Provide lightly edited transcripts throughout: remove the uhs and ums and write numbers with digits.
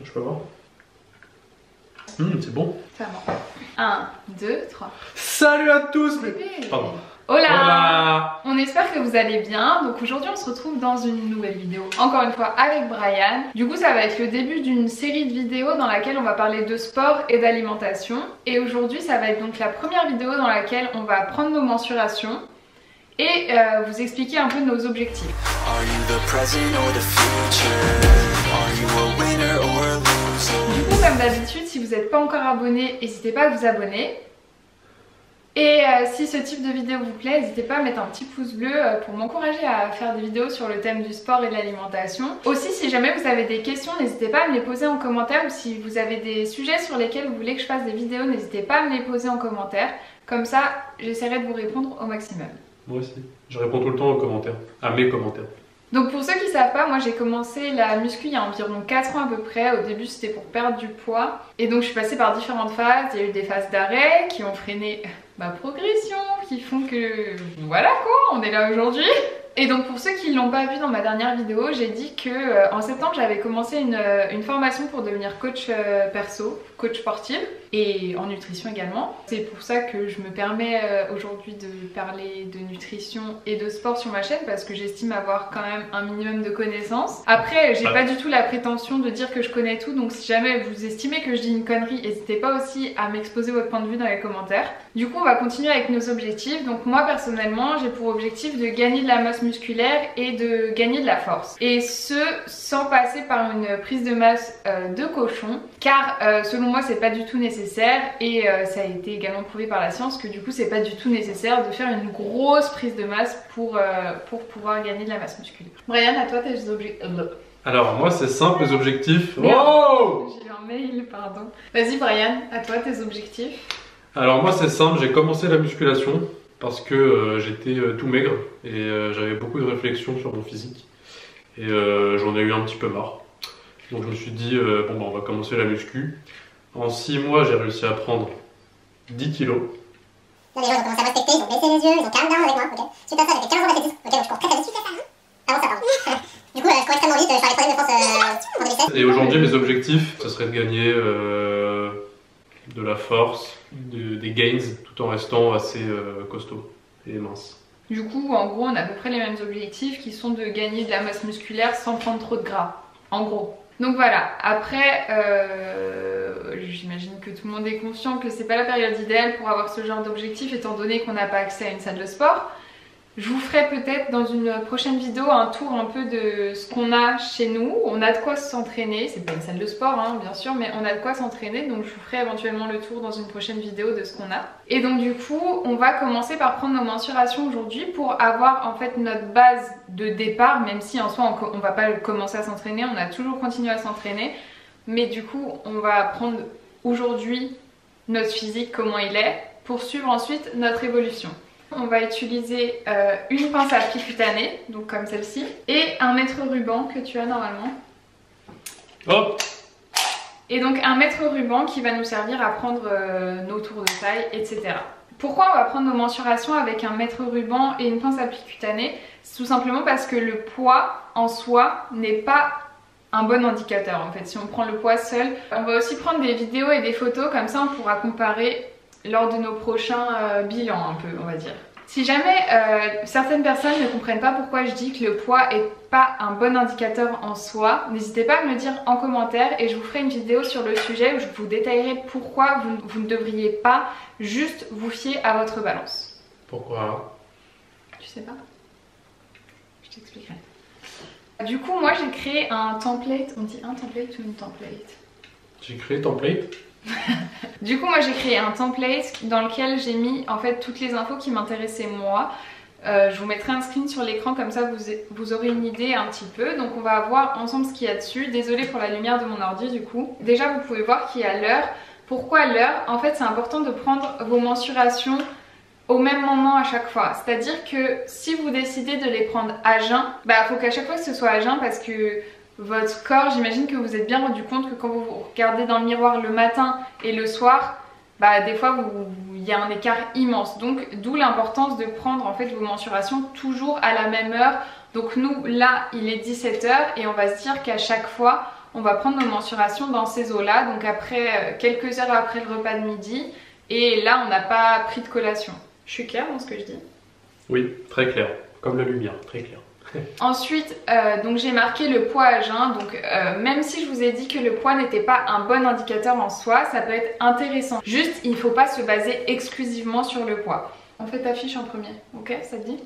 Je peux voir. C'est bon. Ça va. 1, 2, 3. Salut à tous. Pardon. Hola. Hola. On espère que vous allez bien. Donc aujourd'hui on se retrouve dans une nouvelle vidéo, encore une fois avec Brian. Du coup ça va être le début d'une série de vidéos dans laquelle on va parler de sport et d'alimentation. Et aujourd'hui ça va être donc la première vidéo dans laquelle on va prendre nos mensurations et vous expliquer un peu nos objectifs. Du coup comme d'habitude, si vous n'êtes pas encore abonné, n'hésitez pas à vous abonner. Et si ce type de vidéo vous plaît, n'hésitez pas à mettre un petit pouce bleu pour m'encourager à faire des vidéos sur le thème du sport et de l'alimentation. Aussi, si jamais vous avez des questions, n'hésitez pas à me les poser en commentaire, ou si vous avez des sujets sur lesquels vous voulez que je fasse des vidéos, n'hésitez pas à me les poser en commentaire. Comme ça, j'essaierai de vous répondre au maximum. Moi aussi. Je réponds tout le temps aux commentaires, à mes commentaires. Donc pour ceux qui ne savent pas, moi j'ai commencé la muscu il y a environ 4 ans à peu près. Au début c'était pour perdre du poids. Et donc je suis passée par différentes phases. Il y a eu des phases d'arrêt qui ont freiné ma progression, qui font que voilà quoi, on est là aujourd'hui. Et donc pour ceux qui ne l'ont pas vu dans ma dernière vidéo, j'ai dit que en septembre j'avais commencé une formation pour devenir coach perso, coach sportive et en nutrition également. C'est pour ça que je me permets aujourd'hui de parler de nutrition et de sport sur ma chaîne, parce que j'estime avoir quand même un minimum de connaissances. Après j'ai pas du tout la prétention de dire que je connais tout, donc si jamais vous estimez que je dis une connerie, n'hésitez pas aussi à m'exposer votre point de vue dans les commentaires. Du coup on va continuer avec nos objectifs. Donc moi personnellement j'ai pour objectif de gagner de la masse musculaire et de gagner de la force, et ce sans passer par une prise de masse de cochon, car selon moi c'est pas du tout nécessaire, et ça a été également prouvé par la science que du coup c'est pas du tout nécessaire de faire une grosse prise de masse pour pouvoir gagner de la masse musculaire. Brian, à toi tes objectifs. Alors moi c'est simple, les objectifs. Wow. J'ai eu un mail, pardon. Vas-y Brian, à toi tes objectifs. Alors moi c'est simple, j'ai commencé la musculation parce que j'étais tout maigre et j'avais beaucoup de réflexions sur mon physique, et j'en ai eu un petit peu marre. Donc je me suis dit bon bah on va commencer la muscu. En 6 mois j'ai réussi à prendre 10 kilos. Les gens ils ont commencé à respecter, ils ont baissé les yeux, ils ont calme down avec moi, ok. Suite à ça j'ai fait 15 ans d'athlétisme, ok, donc je cours très vite. Suite à ça, avant ça pardon. Du coup je cours extrêmement vite, je fais les 3e de France en 2016. Et aujourd'hui mes objectifs, ce serait de gagner de la force, des gains, tout en restant assez costaud et mince. Du coup en gros on a à peu près les mêmes objectifs, qui sont de gagner de la masse musculaire sans prendre trop de gras, en gros. Donc voilà, après j'imagine que tout le monde est conscient que c'est pas la période idéale pour avoir ce genre d'objectif, étant donné qu'on n'a pas accès à une salle de sport. Je vous ferai peut-être dans une prochaine vidéo un tour un peu de ce qu'on a chez nous. On a de quoi s'entraîner, c'est pas une salle de sport hein, bien sûr, mais on a de quoi s'entraîner, donc je vous ferai éventuellement le tour dans une prochaine vidéo de ce qu'on a. Et donc du coup on va commencer par prendre nos mensurations aujourd'hui pour avoir en fait notre base de départ, même si en soi on va pas commencer à s'entraîner, on a toujours continué à s'entraîner, mais du coup on va prendre aujourd'hui notre physique, comment il est, pour suivre ensuite notre évolution. On va utiliser une pince à pli cutané, donc comme celle-ci, et un mètre ruban que tu as normalement. Hop. Et donc un mètre ruban qui va nous servir à prendre nos tours de taille, etc. Pourquoi on va prendre nos mensurations avec un mètre ruban et une pince à pli cutané? C'est tout simplement parce que le poids en soi n'est pas un bon indicateur en fait. Si on prend le poids seul, on va aussi prendre des vidéos et des photos, comme ça on pourra comparer lors de nos prochains bilans un peu, on va dire. Si jamais certaines personnes ne comprennent pas pourquoi je dis que le poids est pas un bon indicateur en soi, n'hésitez pas à me le dire en commentaire et je vous ferai une vidéo sur le sujet où je vous détaillerai pourquoi vous ne devriez pas juste vous fier à votre balance. Pourquoi? Tu sais pas? Je t'expliquerai. Du coup moi j'ai créé un template, on dit un template ou une template? J'ai créé template. Du coup moi j'ai créé un template dans lequel j'ai mis en fait toutes les infos qui m'intéressaient moi. Je vous mettrai un screen sur l'écran, comme ça vous aurez une idée un petit peu. Donc on va voir ensemble ce qu'il y a dessus. Désolée pour la lumière de mon ordi du coup. Déjà vous pouvez voir qu'il y a l'heure. Pourquoi l'heure? En fait c'est important de prendre vos mensurations au même moment à chaque fois. C'est-à-dire que si vous décidez de les prendre à jeun, bah faut qu'à chaque fois que ce soit à jeun, parce que votre corps, j'imagine que vous êtes bien rendu compte que quand vous vous regardez dans le miroir le matin et le soir, bah des fois il y a un écart immense. Donc d'où l'importance de prendre en fait vos mensurations toujours à la même heure. Donc nous là il est 17 h et on va se dire qu'à chaque fois on va prendre nos mensurations dans ces eaux-là, donc après quelques heures après le repas de midi. Et là, on n'a pas pris de collation. Je suis claire dans ce que je dis? Oui, très clair. Comme la lumière, très clair. Ensuite, donc j'ai marqué le poids à jeun. Donc même si je vous ai dit que le poids n'était pas un bon indicateur en soi, ça peut être intéressant. Juste, il ne faut pas se baser exclusivement sur le poids. On fait ta fiche en premier, ok? Ça te dit?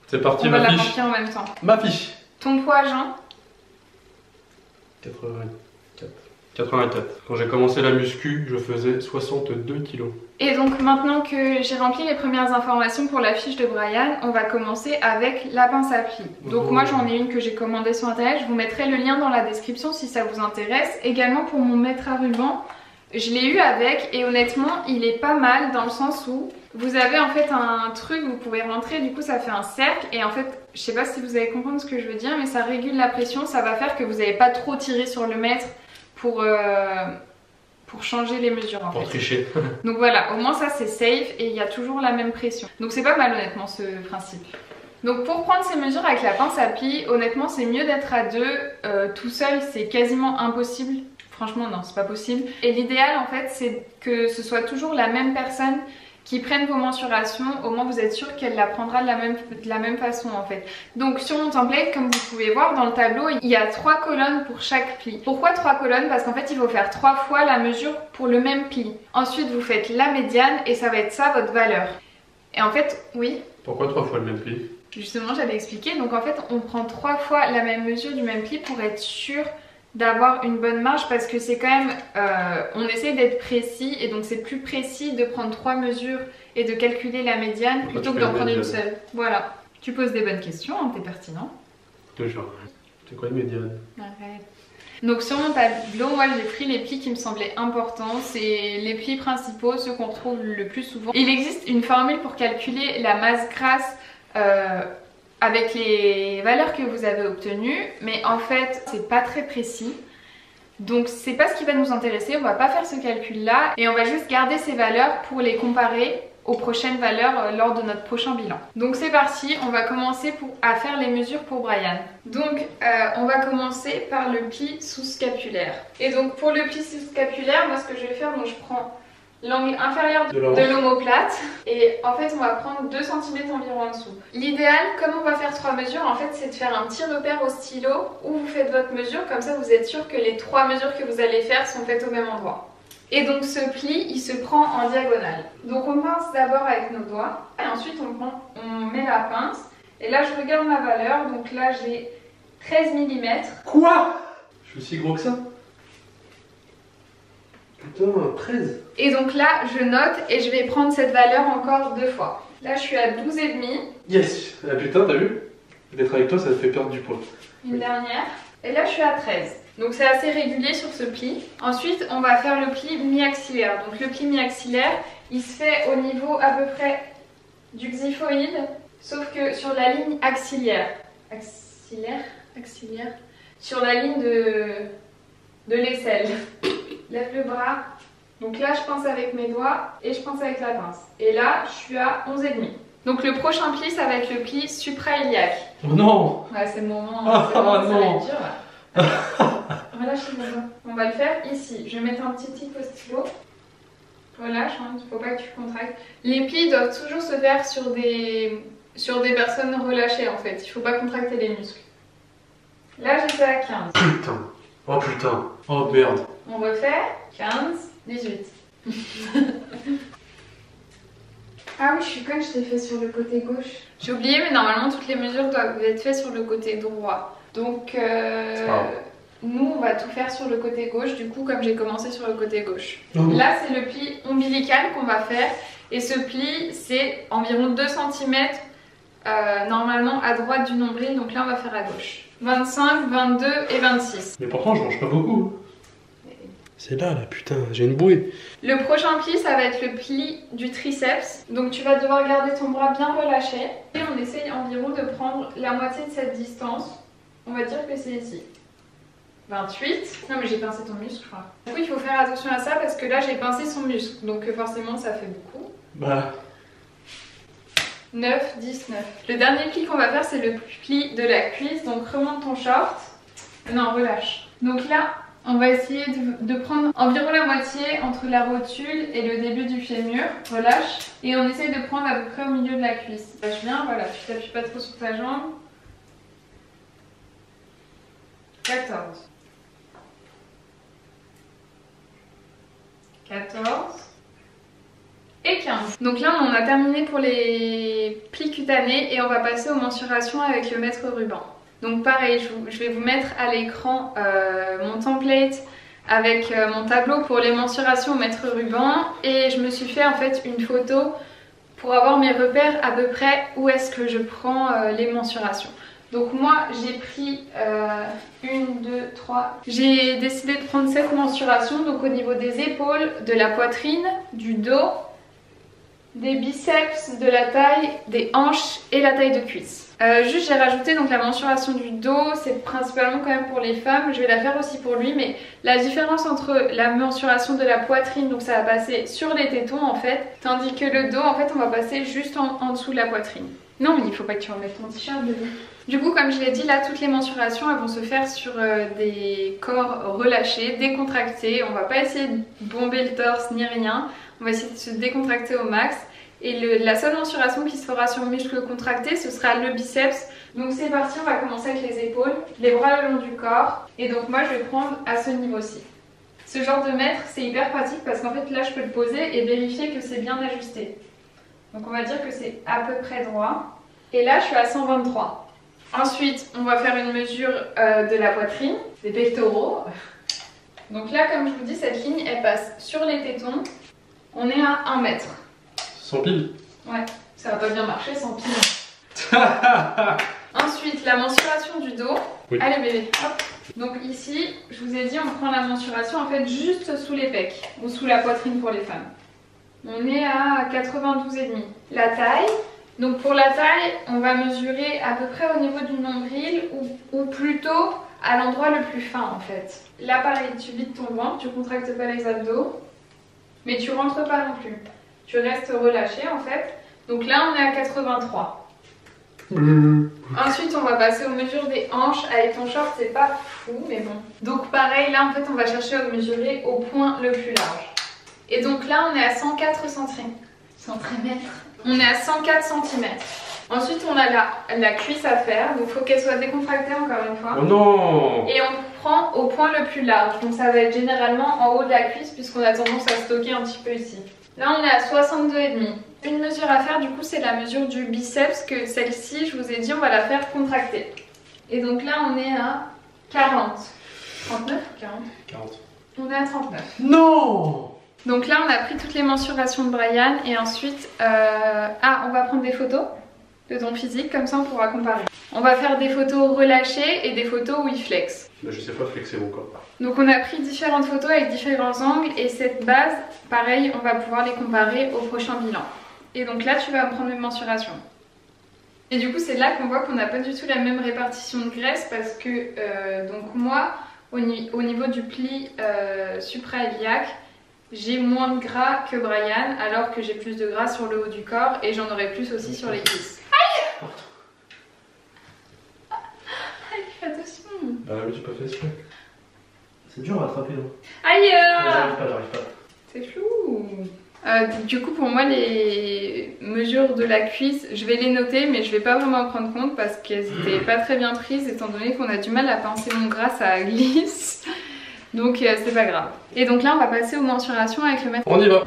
C'est parti, on va ma la fiche. remplir en même temps. Ma fiche. Ton poids à jeun? 84. Quand j'ai commencé la muscu, je faisais 62 kilos. Et donc maintenant que j'ai rempli les premières informations pour la fiche de Brian, on va commencer avec la pince à plis. Donc moi j'en ai une que j'ai commandée sur internet, je vous mettrai le lien dans la description si ça vous intéresse. Également pour mon mètre à ruban, je l'ai eu avec et honnêtement il est pas mal dans le sens où vous avez en fait un truc, vous pouvez rentrer, du coup ça fait un cercle et en fait je sais pas si vous allez comprendre ce que je veux dire mais ça régule la pression, ça va faire que vous n'allez pas trop tirer sur le mètre pour changer les mesures en fait. Pour tricher. Donc voilà, au moins ça c'est safe et il y a toujours la même pression. Donc c'est pas mal honnêtement ce principe. Donc pour prendre ces mesures avec la pince à plis, honnêtement c'est mieux d'être à deux. Tout seul c'est quasiment impossible. Franchement non, c'est pas possible. Et l'idéal en fait c'est que ce soit toujours la même personne qui prenne vos mensurations, au moins vous êtes sûr qu'elle la prendra de la même façon en fait. Donc sur mon template, comme vous pouvez voir dans le tableau, il y a 3 colonnes pour chaque pli. Pourquoi 3 colonnes? Parce qu'en fait il faut faire 3 fois la mesure pour le même pli. Ensuite vous faites la médiane et ça va être ça votre valeur. Et en fait, oui? Pourquoi 3 fois le même pli? Justement j'avais expliqué, donc en fait on prend 3 fois la même mesure du même pli pour être sûr d'avoir une bonne marge parce que c'est quand même, on essaye d'être précis et donc c'est plus précis de prendre 3 mesures et de calculer la médiane plutôt que d'en prendre une seule. Voilà. Tu poses des bonnes questions, hein, t'es pertinent. Toujours. C'est quoi une médiane? Arrête. Donc sur mon tableau, moi j'ai pris les plis qui me semblaient importants, c'est les plis principaux, ceux qu'on retrouve le plus souvent. Il existe une formule pour calculer la masse grasse avec les valeurs que vous avez obtenues, mais en fait c'est pas très précis. Donc c'est pas ce qui va nous intéresser, on va pas faire ce calcul là et on va juste garder ces valeurs pour les comparer aux prochaines valeurs lors de notre prochain bilan. Donc c'est parti, on va commencer à faire les mesures pour Brian. Donc on va commencer par le pli sous-scapulaire. Et donc pour le pli sous-scapulaire, moi ce que je vais faire, donc je prends l'angle inférieur de l'omoplate et en fait on va prendre 2 cm environ en dessous. L'idéal, comme on va faire 3 mesures, en fait c'est de faire un petit repère au stylo où vous faites votre mesure, comme ça vous êtes sûr que les 3 mesures que vous allez faire sont faites au même endroit. Et donc ce pli il se prend en diagonale. Donc on pince d'abord avec nos doigts et ensuite on met la pince et là je regarde ma valeur, donc là j'ai 13 mm. Quoi? Je suis aussi gros que ça? Putain, 13. Et donc là, je note et je vais prendre cette valeur encore 2 fois. Là, je suis à 12,5. Yes. Ah putain, t'as vu? D'être avec toi, ça te fait perdre du poids. Une dernière. Et là, je suis à 13. Donc c'est assez régulier sur ce pli. Ensuite, on va faire le pli mi-axillaire. Donc le pli mi-axillaire, il se fait au niveau à peu près du xiphoïde, sauf que sur la ligne axillaire. Axillaire. Sur la ligne de l'aisselle. Lève le bras. Donc là, je pince avec mes doigts et je pince avec la pince. Et là, je suis à 11,5. Donc le prochain pli, ça va être le pli suprailiaque. Oh non! Ouais, c'est le moment. Ah, Ça va non. être dur, là. Relâchez vos doigts. On va le faire ici. Je vais mettre un petit tic au stylo. Relâche, hein, il ne faut pas que tu contractes. Les plis doivent toujours se faire sur des personnes relâchées en fait. Il ne faut pas contracter les muscles. Là, j'étais à 15. Putain. Oh putain. Oh merde. On refait 15, 18. Ah oui, je suis conne, je t'ai fait sur le côté gauche. J'ai oublié, mais normalement toutes les mesures doivent être faites sur le côté droit. Donc nous, on va tout faire sur le côté gauche, du coup, comme j'ai commencé sur le côté gauche. Là, c'est le pli ombilical qu'on va faire. Et ce pli, c'est environ 2 cm normalement à droite du nombril. Donc là, on va faire à gauche. 25, 22 et 26. Mais pourtant, je mange pas beaucoup. C'est là, putain, j'ai une bouée. Le prochain pli, ça va être le pli du triceps. Donc tu vas devoir garder ton bras bien relâché. Et on essaye environ de prendre la moitié de cette distance. On va dire que c'est ici. 28. Non mais j'ai pincé ton muscle, je crois. Du coup, il faut faire attention à ça parce que là, j'ai pincé son muscle. Donc forcément, ça fait beaucoup. Bah... 9, 10, 9. Le dernier pli qu'on va faire, c'est le pli de la cuisse. Donc remonte ton short. Non, relâche. Donc là... On va essayer de prendre environ la moitié entre la rotule et le début du fémur. Relâche. Et on essaye de prendre à peu près au milieu de la cuisse. Lâche bien, voilà, tu t'appuies pas trop sur ta jambe. 14. 14. Et 15. Donc là on en a terminé pour les plis cutanés et on va passer aux mensurations avec le mètre ruban. Donc pareil, je vais vous mettre à l'écran mon template avec mon tableau pour les mensurations au mètre ruban et je me suis fait en fait une photo pour avoir mes repères à peu près où est-ce que je prends les mensurations. Donc moi j'ai pris 1, 2, 3, j'ai décidé de prendre cette mensuration donc au niveau des épaules, de la poitrine, du dos, des biceps, de la taille, des hanches et la taille de cuisse. Juste j'ai rajouté donc la mensuration du dos, c'est principalement quand même pour les femmes, je vais la faire aussi pour lui, mais la différence entre la mensuration de la poitrine, donc ça va passer sur les tétons en fait, tandis que le dos en fait on va passer juste en dessous de la poitrine. Non mais il faut pas que tu remettes ton t-shirt bébé. Du coup comme je l'ai dit là toutes les mensurations elles vont se faire sur des corps relâchés, décontractés, on va pas essayer de bomber le torse ni rien, on va essayer de se décontracter au max. Et la seule mensuration qui se fera sur le muscle contracté, ce sera le biceps. Donc c'est parti, on va commencer avec les épaules, les bras le long du corps. Et donc moi je vais prendre à ce niveau-ci. Ce genre de mètre, c'est hyper pratique parce qu'en fait là je peux le poser et vérifier que c'est bien ajusté. Donc on va dire que c'est à peu près droit. Et là je suis à 123. Ensuite on va faire une mesure de la poitrine, des pectoraux. Donc là comme je vous dis, cette ligne elle passe sur les tétons. On est à 1 mètre. Sans pile? Ouais, ça va pas bien marcher sans pile. Ensuite, la mensuration du dos. Oui. Allez bébé, hop. Donc ici, je vous ai dit, on prend la mensuration en fait juste sous les pecs ou sous la poitrine pour les femmes. On est à 92,5. La taille. Donc pour la taille, on va mesurer à peu près au niveau du nombril ou plutôt à l'endroit le plus fin en fait. Là pareil, tu vides ton ventre, tu contractes pas les abdos, mais tu rentres pas non plus. Tu restes relâché en fait. Donc là on est à 83. Ensuite on va passer aux mesures des hanches. Avec ton short c'est pas fou mais bon. Donc pareil là en fait on va chercher à mesurer au point le plus large. Et donc là on est à 104 cm. On est à 104 cm. Ensuite on a la cuisse à faire. Donc il faut qu'elle soit décontractée encore une fois. Oh non! Et on prend au point le plus large. Donc ça va être généralement en haut de la cuisse puisqu'on a tendance à stocker un petit peu ici. Là on est à 62,5. Une mesure à faire du coup c'est la mesure du biceps que celle-ci je vous ai dit on va la faire contracter. Et donc là on est à 40. 39 ou 40? 40. On est à 39. Non! Donc là on a pris toutes les mensurations de Brian et ensuite on va prendre des photos de ton physique comme ça on pourra comparer. On va faire des photos relâchées et des photos où il flex. Là, je sais pas flexer mon corps. Donc on a pris différentes photos avec différents angles et cette base, pareil, on va pouvoir les comparer au prochain bilan. Et donc là tu vas me prendre mes mensurations. Et du coup c'est là qu'on voit qu'on n'a pas du tout la même répartition de graisse parce que donc moi au niveau du pli supra-iliaque, j'ai moins de gras que Brian alors que j'ai plus de gras sur le haut du corps et j'en aurai plus aussi sur les cuisses. Aïe! Aïe, fais attention! Bah oui, j'ai pas fait exprès. C'est dur à attraper là. Aïe! J'arrive pas. C'est flou! Du coup pour moi les mesures de la cuisse je vais les noter mais je vais pas vraiment en prendre compte parce qu'elles étaient pas très bien prises étant donné qu'on a du mal à pincer mon gras, ça glisse donc c'est pas grave. Et donc là on va passer aux mensurations avec le mètre. On y va.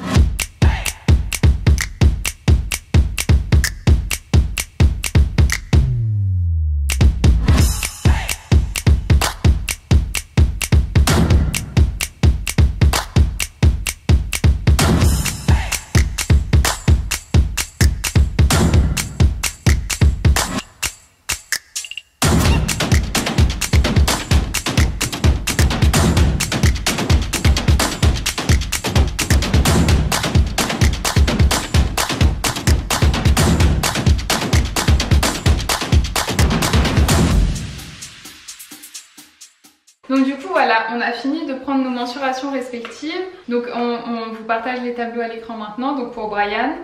Donc du coup voilà, on a fini de prendre nos mensurations respectives. Donc on vous partage les tableaux à l'écran maintenant. Donc pour Brian.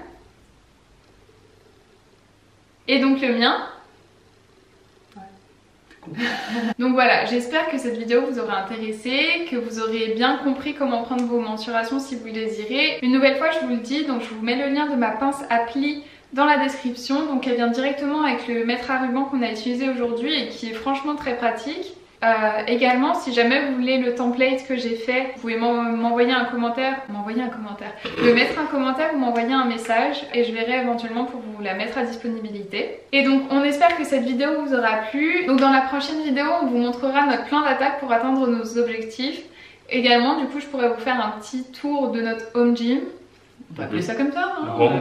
Et donc le mien. Donc voilà, j'espère que cette vidéo vous aura intéressé, que vous aurez bien compris comment prendre vos mensurations si vous le désirez. Une nouvelle fois, je vous le dis, donc je vous mets le lien de ma pince à plis dans la description. Donc elle vient directement avec le mètre à ruban qu'on a utilisé aujourd'hui et qui est franchement très pratique. Également, si jamais vous voulez le template que j'ai fait, vous pouvez m'envoyer un commentaire, me mettre un commentaire ou m'envoyer un message et je verrai éventuellement pour vous la mettre à disponibilité. Et donc on espère que cette vidéo vous aura plu. Donc dans la prochaine vidéo, on vous montrera notre plan d'attaque pour atteindre nos objectifs. Également, du coup, je pourrais vous faire un petit tour de notre home gym. On peut appeler ça comme ça, hein.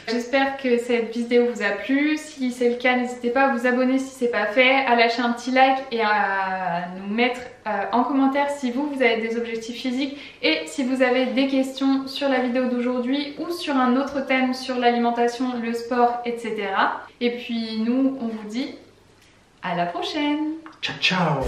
J'espère que cette vidéo vous a plu. Si c'est le cas, n'hésitez pas à vous abonner si c'est pas fait, à lâcher un petit like et à nous mettre en commentaire si vous avez des objectifs physiques et si vous avez des questions sur la vidéo d'aujourd'hui ou sur un autre thème sur l'alimentation, le sport, etc. Et puis nous, on vous dit à la prochaine. Ciao ciao.